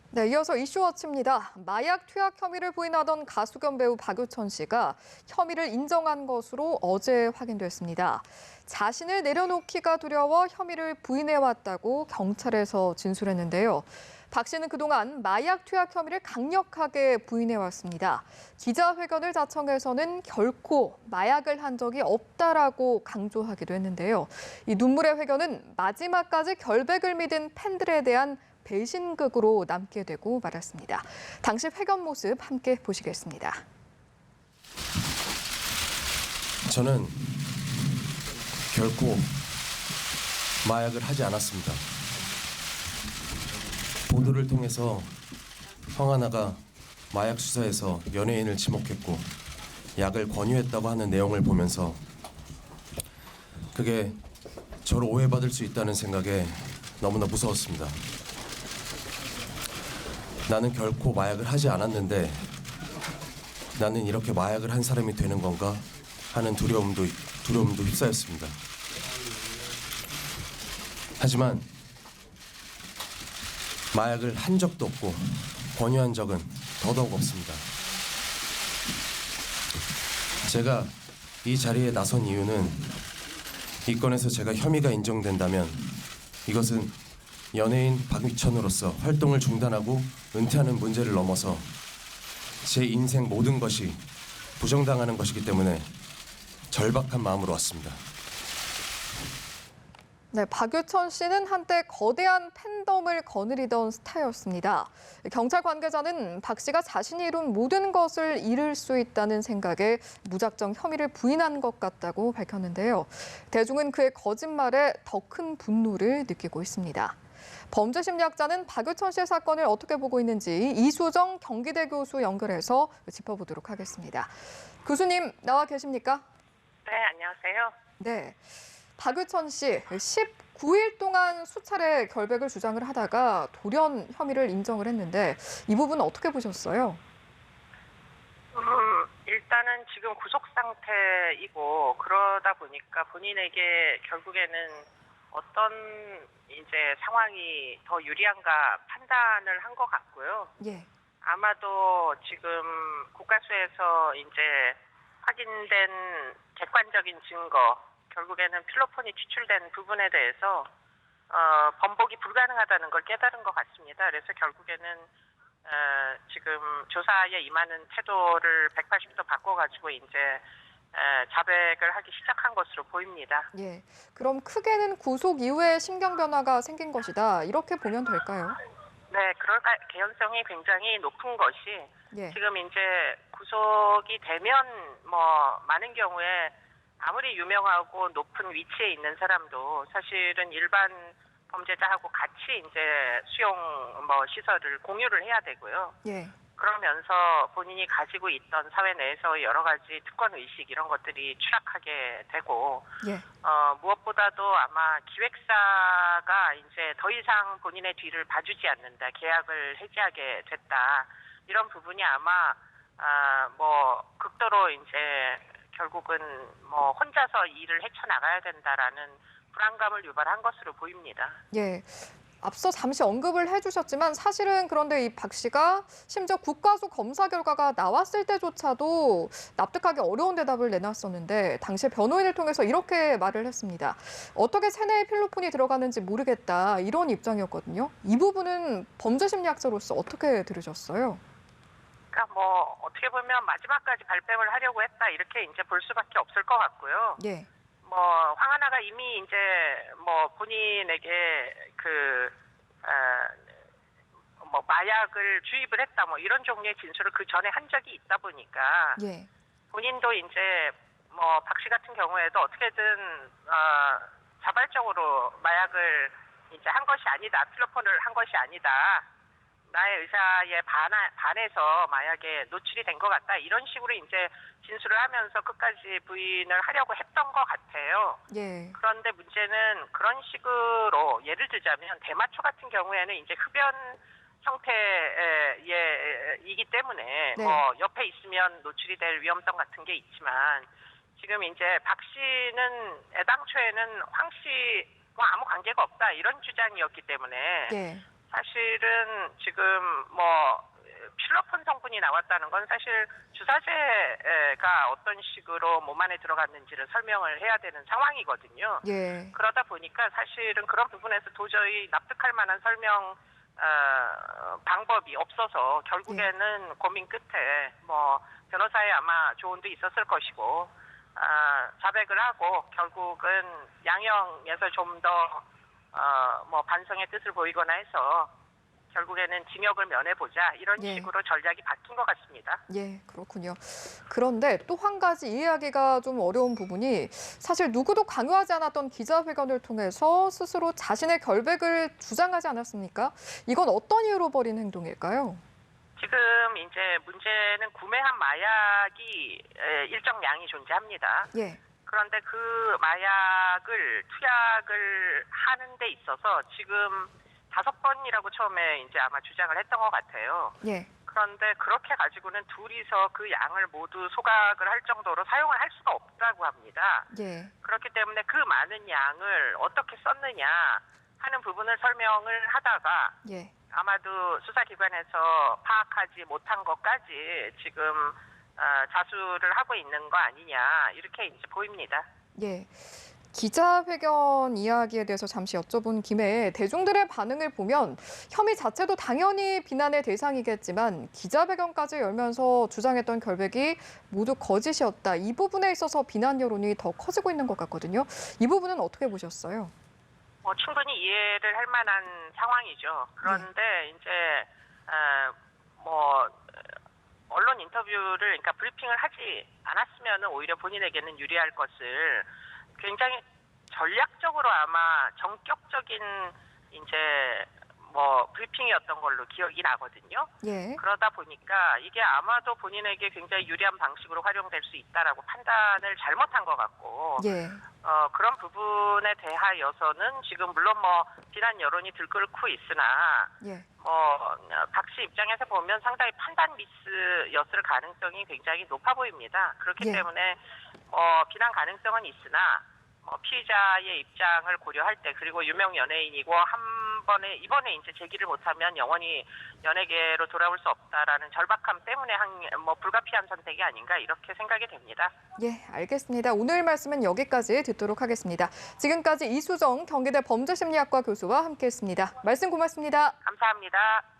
네, 이어서 이슈워치입니다. 마약 투약 혐의를 부인하던 가수 겸 배우 박유천 씨가 혐의를 인정한 것으로 어제 확인됐습니다. 자신을 내려놓기가 두려워 혐의를 부인해왔다고 경찰에서 진술했는데요. 박 씨는 그동안 마약 투약 혐의를 강력하게 부인해왔습니다. 기자회견을 자청해서는 결코 마약을 한 적이 없다라고 강조하기도 했는데요. 이 눈물의 회견은 마지막까지 결백을 믿은 팬들에 대한 배신극으로 남게 되고 말았습니다. 당시 회견 모습 함께 보시겠습니다. 저는 결코 마약을 하지 않았습니다. 보도를 통해서 황하나가 마약 수사에서 연예인을 지목했고 약을 권유했다고 하는 내용을 보면서 그게 저를 오해받을 수 있다는 생각에 너무나 무서웠습니다. 나는 결코 마약을 하지 않았는데 나는 이렇게 마약을 한 사람이 되는 건가 하는 두려움도 휩싸였습니다. 하지만 마약을 한 적도 없고 권유한 적은 더더욱 없습니다. 제가 이 자리에 나선 이유는 이 건에서 제가 혐의가 인정된다면 이것은 연예인 박유천으로서 활동을 중단하고 은퇴하는 문제를 넘어서 제 인생 모든 것이 부정당하는 것이기 때문에 절박한 마음으로 왔습니다. 네, 박유천 씨는 한때 거대한 팬덤을 거느리던 스타였습니다. 경찰 관계자는 박 씨가 자신이 이룬 모든 것을 잃을 수 있다는 생각에 무작정 혐의를 부인한 것 같다고 밝혔는데요. 대중은 그의 거짓말에 더 큰 분노를 느끼고 있습니다. 범죄심리학자는 박유천 씨의 사건을 어떻게 보고 있는지 이수정 경기대 교수 연결해서 짚어보도록 하겠습니다. 교수님 나와 계십니까? 네, 안녕하세요. 네. 박유천 씨 19일 동안 수차례 결백을 주장을 하다가 돌연 혐의를 인정을 했는데 이 부분은 어떻게 보셨어요? 일단은 지금 구속 상태이고 그러다 보니까 본인에게 결국에는 어떤 이제 상황이 더 유리한가 판단을 한 것 같고요. 예. 아마도 지금 국가수에서 이제 확인된 객관적인 증거, 결국에는 필로폰이 추출된 부분에 대해서 번복이 불가능하다는 걸 깨달은 것 같습니다. 그래서 결국에는 지금 조사에 임하는 태도를 180도 바꿔가지고 이제 자백을 하기 시작한 것으로 보입니다. 예. 그럼 크게는 구속 이후에 신경 변화가 생긴 것이다. 이렇게 보면 될까요? 네, 그럴 개연성이 굉장히 높은 것이 예. 지금 이제 구속이 되면 뭐 많은 경우에 아무리 유명하고 높은 위치에 있는 사람도 사실은 일반 범죄자하고 같이 이제 수용 시설을 공유를 해야 되고요. 예. 그러면서 본인이 가지고 있던 사회 내에서의 여러 가지 특권 의식 이런 것들이 추락하게 되고 예. 무엇보다도 아마 기획사가 이제 더 이상 본인의 뒤를 봐주지 않는다, 계약을 해지하게 됐다, 이런 부분이 아마 극도로 이제 결국은 혼자서 일을 헤쳐나가야 된다라는 불안감을 유발한 것으로 보입니다. 예. 앞서 잠시 언급을 해주셨지만 사실은 그런데 이 박 씨가 심지어 국가수 검사 결과가 나왔을 때조차도 납득하기 어려운 대답을 내놨었는데 당시에 변호인을 통해서 이렇게 말을 했습니다. 어떻게 체내에 필로폰이 들어가는지 모르겠다, 이런 입장이었거든요. 이 부분은 범죄심리학자로서 어떻게 들으셨어요? 그러니까 어떻게 보면 마지막까지 발뺌을 하려고 했다, 이렇게 이제 볼 수밖에 없을 것 같고요. 예. 황하나가 이미 이제 본인에게 마약을 주입을 했다, 이런 종류의 진술을 그 전에 한 적이 있다 보니까 예. 본인도 이제 박 씨 같은 경우에도 어떻게든 자발적으로 마약을 이제 한 것이 아니다, 필로폰을 한 것이 아니다, 나의 의사에 반해서 마약에 노출이 된 것 같다, 이런 식으로 이제 진술을 하면서 끝까지 부인을 하려고 했던 것 같아요. 예. 그런데 문제는 그런 식으로 예를 들자면 대마초 같은 경우에는 이제 흡연 형태이기 때문에 네. 옆에 있으면 노출이 될 위험성 같은 게 있지만 지금 이제 박 씨는 애당초에는 황 씨와 아무 관계가 없다, 이런 주장이었기 때문에 예. 사실은 지금 뭐 필로폰 성분이 나왔다는 건 사실 주사제가 어떤 식으로 몸 안에 들어갔는지를 설명을 해야 되는 상황이거든요. 예. 그러다 보니까 사실은 그런 부분에서 도저히 납득할 만한 설명 방법이 없어서 결국에는 고민 끝에 뭐 변호사의 아마 조언도 있었을 것이고 자백을 하고 결국은 양형에서 좀 더 뭐 반성의 뜻을 보이거나 해서 결국에는 징역을 면해보자 이런 예. 식으로 전략이 바뀐 것 같습니다. 예, 그렇군요. 그런데 또 한 가지 이해하기가 좀 어려운 부분이 사실 누구도 강요하지 않았던 기자회견을 통해서 스스로 자신의 결백을 주장하지 않았습니까? 이건 어떤 이유로 벌인 행동일까요? 지금 이제 문제는 구매한 마약이 일정 양이 존재합니다. 예, 그런데 그 마약을 투약을 하는 데 있어서 지금 5번이라고 처음에 이제 아마 주장을 했던 것 같아요. 예, 그런데 그렇게 가지고는 둘이서 그 양을 모두 소각을 할 정도로 사용을 할 수가 없다고 합니다. 예, 그렇기 때문에 그 많은 양을 어떻게 썼느냐 하는 부분을 설명을 하다가 예. 아마도 수사기관에서 파악하지 못한 것까지 지금 자수를 하고 있는 거 아니냐 이렇게 이제 보입니다. 예. 기자회견 이야기에 대해서 잠시 여쭤본 김에 대중들의 반응을 보면 혐의 자체도 당연히 비난의 대상이겠지만 기자회견까지 열면서 주장했던 결백이 모두 거짓이었다. 이 부분에 있어서 비난 여론이 더 커지고 있는 것 같거든요. 이 부분은 어떻게 보셨어요? 충분히 이해를 할 만한 상황이죠. 그런데 이제 뭐 언론 인터뷰를 그러니까 브리핑을 하지 않았으면 오히려 본인에게는 유리할 것을 굉장히 전략적으로 아마 전격적인 이제 뭐 브리핑이었던 걸로 기억이 나거든요. 예, 그러다 보니까 이게 아마도 본인에게 굉장히 유리한 방식으로 활용될 수 있다라고 판단을 잘못한 것 같고 예, 그런 부분에 대하여서는 지금 물론 뭐 비난 여론이 들끓고 있으나 예, 박 씨 입장에서 보면 상당히 판단 미스였을 가능성이 굉장히 높아 보입니다. 그렇기 예. 때문에 비난 가능성은 있으나 피의자의 입장을 고려할 때 그리고 유명 연예인이고 이번에 이제 제기를 못하면 영원히 연예계로 돌아올 수 없다라는 절박함 때문에 불가피한 선택이 아닌가 이렇게 생각이 됩니다. 예, 알겠습니다. 오늘 말씀은 여기까지 듣도록 하겠습니다. 지금까지 이수정 경기대 범죄심리학과 교수와 함께했습니다. 말씀 고맙습니다. 감사합니다.